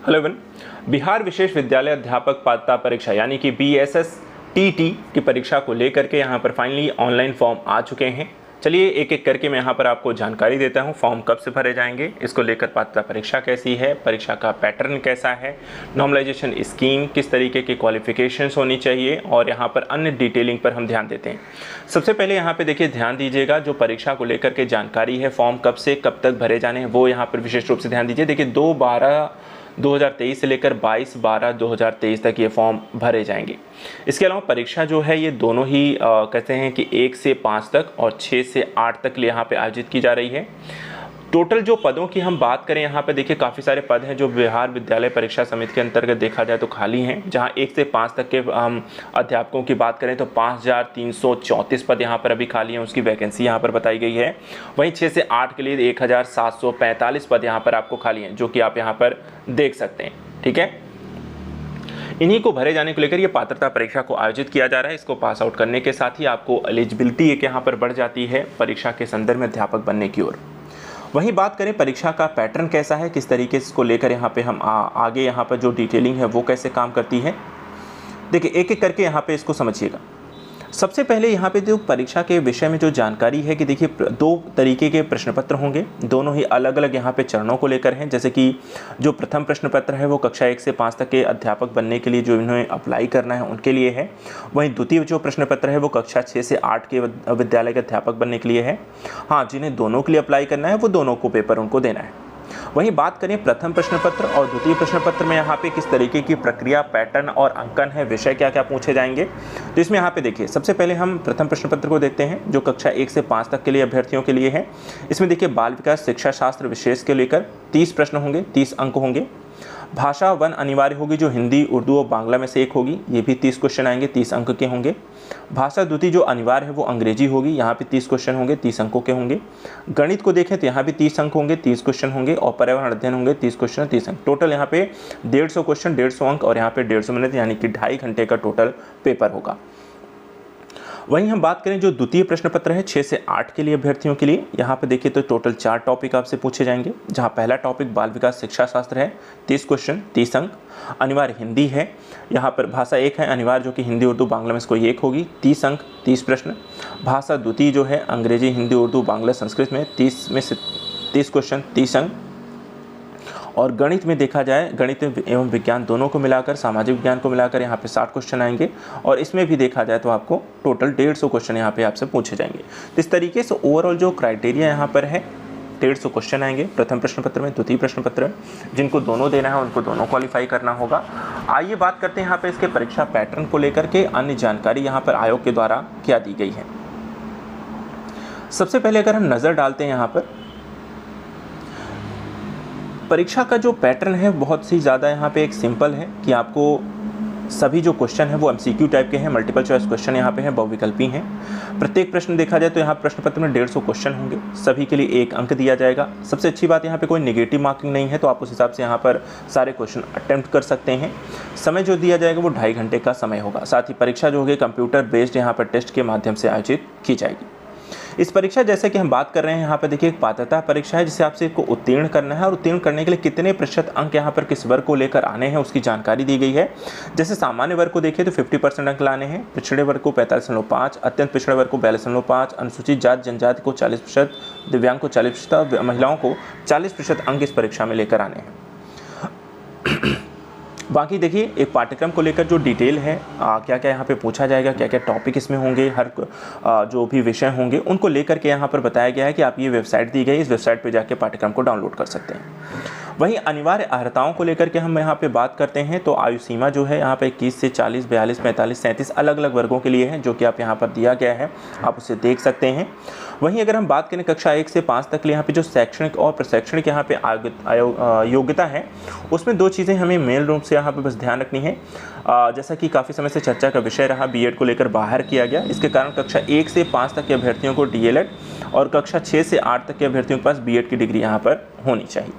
Hello everyone. Bihar विशेष विद्यालय अध्यापक पात्रता परीक्षा यानी कि BSSTT की परीक्षा को लेकर के यहाँ पर फाइनली ऑनलाइन फॉर्म आ चुके हैं। चलिए एक एक करके मैं यहाँ पर आपको जानकारी देता हूँ। फॉर्म कब से भरे जाएंगे, इसको लेकर पात्रता परीक्षा कैसी है, परीक्षा का पैटर्न कैसा है, नॉर्मलाइजेशन स्कीम, किस तरीके की क्वालिफिकेशंस होनी चाहिए और यहाँ पर अन्य डिटेलिंग पर हम ध्यान देते हैं। सबसे पहले यहाँ पे देखिए ध्यान दीजिएगा, जो परीक्षा को लेकर के जानकारी है, फॉर्म कब से कब तक भरे जाने हैं वो यहाँ पर विशेष रूप से ध्यान दीजिए। देखिए 2/12/2023 से लेकर 22/12/2023 तक ये फॉर्म भरे जाएंगे। इसके अलावा परीक्षा जो है ये दोनों ही कहते हैं कि 1 से 5 तक और 6 से 8 तक यहाँ पे आयोजित की जा रही है। टोटल जो पदों की हम बात करें, यहाँ पे देखिए काफ़ी सारे पद हैं जो बिहार विद्यालय परीक्षा समिति के अंतर्गत देखा जाए तो खाली हैं। जहाँ 1 से 5 तक के हम अध्यापकों की बात करें तो 5334 पद यहाँ पर अभी खाली हैं, उसकी वैकेंसी यहाँ पर बताई गई है। वहीं 6 से 8 के लिए 1745 पद यहाँ पर आपको खाली हैं, जो कि आप यहाँ पर देख सकते हैं। ठीक है, इन्हीं को भरे जाने को लेकर ये पात्रता परीक्षा को आयोजित किया जा रहा है। इसको पास आउट करने के साथ ही आपको एलिजिबिलिटी एक यहाँ पर बढ़ जाती है परीक्षा के संदर्भ में अध्यापक बनने की ओर। वहीं बात करें परीक्षा का पैटर्न कैसा है, किस तरीके से इसको लेकर यहाँ पे हम आगे यहाँ पर जो डिटेलिंग है वो कैसे काम करती है, देखिए एक एक करके यहाँ पे इसको समझिएगा। सबसे पहले यहाँ पे जो परीक्षा के विषय में जो जानकारी है कि देखिए 2 तरीके के प्रश्न पत्र होंगे, दोनों ही अलग अलग यहाँ पे चरणों को लेकर हैं। जैसे कि जो प्रथम प्रश्न पत्र है वो कक्षा 1 से 5 तक के अध्यापक बनने के लिए जो इन्हें अप्लाई करना है उनके लिए है। वहीं द्वितीय जो प्रश्न पत्र है वो कक्षा 6 से 8 के विद्यालय के अध्यापक बनने के लिए है। हाँ, जिन्हें दोनों के लिए अप्लाई करना है वो दोनों को पेपर उनको देना है। वहीं बात करें प्रथम प्रश्न पत्र और द्वितीय प्रश्न पत्र में यहाँ पे किस तरीके की प्रक्रिया, पैटर्न और अंकन है, विषय क्या क्या पूछे जाएंगे, तो इसमें यहाँ पे देखिए सबसे पहले हम प्रथम प्रश्न पत्र को देखते हैं जो कक्षा 1 से 5 तक के लिए अभ्यर्थियों के लिए है। इसमें देखिए बाल विकास शिक्षा शास्त्र विशेष के लेकर 30 प्रश्न होंगे, 30 अंक होंगे। भाषा 1 अनिवार्य होगी जो हिंदी, उर्दू और बांग्ला में से एक होगी, ये भी 30 क्वेश्चन आएंगे, 30 अंक के होंगे। भाषा द्वितीय जो अनिवार्य है वो अंग्रेजी होगी, यहाँ पे 30 क्वेश्चन होंगे, 30 अंकों के होंगे। गणित को देखें तो यहाँ भी 30 अंक होंगे, 30 क्वेश्चन होंगे और पर्यावरण अध्ययन होंगे 30 क्वेश्चन, 30 अंक। टोटल यहाँ पे 150 क्वेश्चन, 150 अंक और यहाँ पे 150 मिनट यानी कि 2.5 घंटे का टोटल पेपर होगा। वहीं हम बात करें जो द्वितीय प्रश्न पत्र है 6 से 8 के लिए अभ्यर्थियों के लिए, यहाँ पे देखिए तो टोटल 4 टॉपिक आपसे पूछे जाएंगे। जहाँ पहला टॉपिक बाल विकास शिक्षा शास्त्र है, 30 क्वेश्चन, 30 अंक। अनिवार्य हिंदी है, यहाँ पर भाषा 1 है अनिवार्य जो कि हिंदी, उर्दू, बांग्ला में से कोई एक होगी, 30 अंक, 30 प्रश्न। भाषा द्वितीय जो है अंग्रेजी, हिंदी, उर्दू, बांग्ला, संस्कृत में 30 में से 30 क्वेश्चन, 30 अंक। और गणित में देखा जाए, गणित एवं विज्ञान दोनों को मिलाकर, सामाजिक विज्ञान को मिलाकर यहाँ पे 60 क्वेश्चन आएंगे और इसमें भी देखा जाए तो आपको टोटल 150 क्वेश्चन यहाँ पे आपसे पूछे जाएंगे। तो इस तरीके से ओवरऑल जो क्राइटेरिया यहाँ पर है 150 क्वेश्चन आएंगे प्रथम प्रश्न पत्र में, द्वितीय प्रश्न पत्र में। जिनको दोनों देना है उनको दोनों क्वालिफाई करना होगा। आइए बात करते हैं यहाँ पे इसके परीक्षा पैटर्न को लेकर के अन्य जानकारी यहाँ पर आयोग के द्वारा क्या दी गई है। सबसे पहले अगर हम नज़र डालते हैं यहाँ पर परीक्षा का जो पैटर्न है बहुत ही ज़्यादा यहाँ पे एक सिंपल है कि आपको सभी जो क्वेश्चन है वो MCQ टाइप के हैं, मल्टीपल चॉइस क्वेश्चन यहाँ पे हैं, बहुविकल्पी हैं। प्रत्येक प्रश्न देखा जाए तो यहाँ प्रश्न पत्र में 150 क्वेश्चन होंगे, सभी के लिए 1 अंक दिया जाएगा। सबसे अच्छी बात यहाँ पे कोई नेगेटिव मार्किंग नहीं है, तो आप उस हिसाब से यहाँ पर सारे क्वेश्चन अटेम्प्ट कर सकते हैं। समय जो दिया जाएगा वो 2.5 घंटे का समय होगा। साथ ही परीक्षा जो होगी कंप्यूटर बेस्ड यहाँ पर टेस्ट के माध्यम से आयोजित की जाएगी। इस परीक्षा जैसे कि हम बात कर रहे हैं यहाँ पर देखिए एक पात्रता परीक्षा है जिसे आपसे को उत्तीर्ण करना है और उत्तीर्ण करने के लिए कितने प्रतिशत अंक यहाँ पर किस वर्ग को लेकर आने हैं उसकी जानकारी दी गई है। जैसे सामान्य वर्ग को देखिए तो 50% अंक लाने हैं, पिछड़े वर्ग को 45.5, अत्यंत पिछड़े वर्ग को 42.5, अनुसूचित जाति जनजाति को 40%, दिव्यांग को 40%, महिलाओं को 40% अंक इस परीक्षा में लेकर आने हैं। बाकी देखिए एक पाठ्यक्रम को लेकर जो डिटेल है क्या क्या यहाँ पे पूछा जाएगा, क्या क्या टॉपिक इसमें होंगे, हर जो भी विषय होंगे उनको लेकर के यहाँ पर बताया गया है कि आप ये वेबसाइट दी गई, इस वेबसाइट पे जाके पाठ्यक्रम को डाउनलोड कर सकते हैं। वहीं अनिवार्य अर्हताओं को लेकर के हम यहाँ पे बात करते हैं तो आयु सीमा जो है यहाँ पे 21 से 40, 42, 45, 37 अलग अलग वर्गों के लिए है, जो कि आप यहाँ पर दिया गया है, आप उसे देख सकते हैं। वहीं अगर हम बात करें कक्षा 1 से 5 तक के लिए यहाँ पे जो शैक्षणिक और प्रशैक्षणिक यहाँ पे योग्यता है उसमें 2 चीज़ें हमें मेन रूप से यहाँ पे बस ध्यान रखनी है। जैसा कि काफ़ी समय से चर्चा का विषय रहा, बीएड को लेकर बाहर किया गया, इसके कारण कक्षा 1 से 5 तक के अभ्यर्थियों को डीएलएड और कक्षा 6 से 8 तक के अभ्यर्थियों के पास बीएड की डिग्री यहाँ पर होनी चाहिए।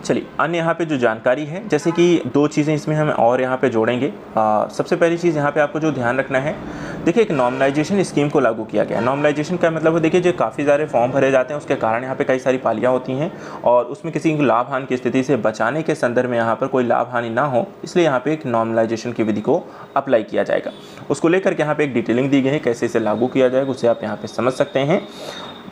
चलिए अन्य यहाँ पे जो जानकारी है, जैसे कि 2 चीज़ें इसमें हम और यहाँ पे जोड़ेंगे। सबसे पहली चीज़ यहाँ पे आपको जो ध्यान रखना है देखिए एक नॉर्मलाइजेशन स्कीम को लागू किया गया है। नॉर्मलाइजेशन का मतलब है, देखिए जो काफ़ी सारे फॉर्म भरे जाते हैं उसके कारण यहाँ पे कई सारी पालियाँ होती हैं और उसमें किसी को लाभ हानि की स्थिति से बचाने के संदर्भ में यहाँ पर कोई लाभ हानि ना हो, इसलिए यहाँ पे एक नॉर्मलाइजेशन की विधि को अप्लाई किया जाएगा। उसको लेकर के यहाँ पे एक डिटेलिंग दी गई है, कैसे इसे लागू किया जाएगा उसे आप यहाँ पे समझ सकते हैं।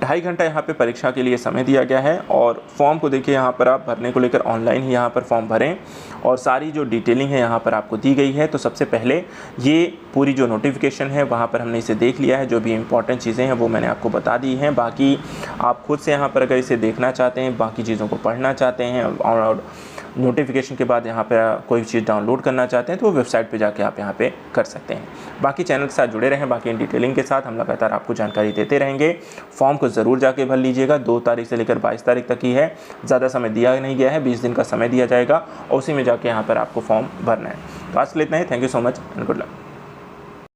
2.5 घंटा यहाँ पे परीक्षा के लिए समय दिया गया है और फॉर्म को देखिए यहाँ पर आप भरने को लेकर ऑनलाइन ही यहाँ पर फॉर्म भरें और सारी जो डिटेलिंग है यहाँ पर आपको दी गई है। तो सबसे पहले ये पूरी जो नोटिफिकेशन है वहाँ पर हमने इसे देख लिया है, जो भी इंपॉर्टेंट चीज़ें हैं वो मैंने आपको बता दी हैं। बाकी आप खुद से यहाँ पर अगर इसे देखना चाहते हैं, बाकी चीज़ों को पढ़ना चाहते हैं और नोटिफिकेशन के बाद यहाँ पर कोई चीज़ डाउनलोड करना चाहते हैं तो वो वेबसाइट पे जाके आप यहाँ पे कर सकते हैं। बाकी चैनल के साथ जुड़े रहें, बाकी इन डिटेलिंग के साथ हम लगातार आपको जानकारी देते रहेंगे। फॉर्म को ज़रूर जाके भर लीजिएगा, 2 तारीख से लेकर 22 तारीख तक ही है, ज़्यादा समय दिया नहीं गया है, 20 दिन का समय दिया जाएगा और उसी में जाके यहाँ पर आपको फॉर्म भरना है। तो आज के लिए इतना ही। Thank you so much and good luck.